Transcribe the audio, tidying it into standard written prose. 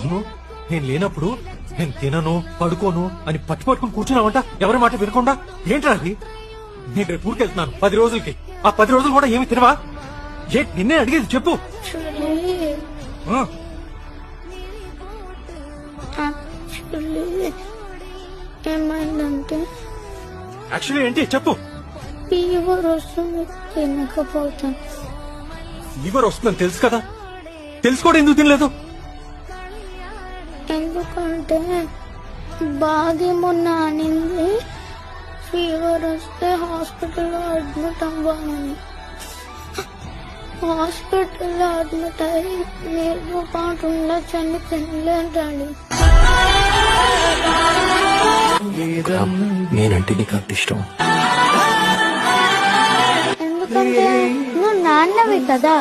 అవును, నేను లేనప్పుడు నేను తినను పడుకోను అని పట్టుకొని కూర్చున్నావంట, ఎవరి మాట వినకుండా. ఏంట్రా అది? నేను రేపు ఊరికెళ్తున్నాను 10 రోజులకి. ఆ 10 రోజులు కూడా ఏమి తినవా? నిన్నే అడిగేది, చెప్పు. ఆ, ఏమైందంటే యాక్చువల్లీ ఏంటి చెప్పు. ఫీవర్ వస్తుంది, తినకపోతాను. ఫీవర్ వస్తుందని తెలుసు కదా, తెలుసు కూడా ఎందుకు తినలేదు? ఎందుకంటే బాగా మొన్న అనింది ఫీవర్ వస్తే హాస్పిటల్లో అడ్మిట్ అవ్వాలని. హాస్పిటల్లో అడ్మిట్ అయ్యి నీతో పాటు ఉండొచ్చని తినలేంటాడు. నేనంటే నీకు అంత ఇష్టం. ఎందుకంటే నువ్వు నాన్నవి కదా.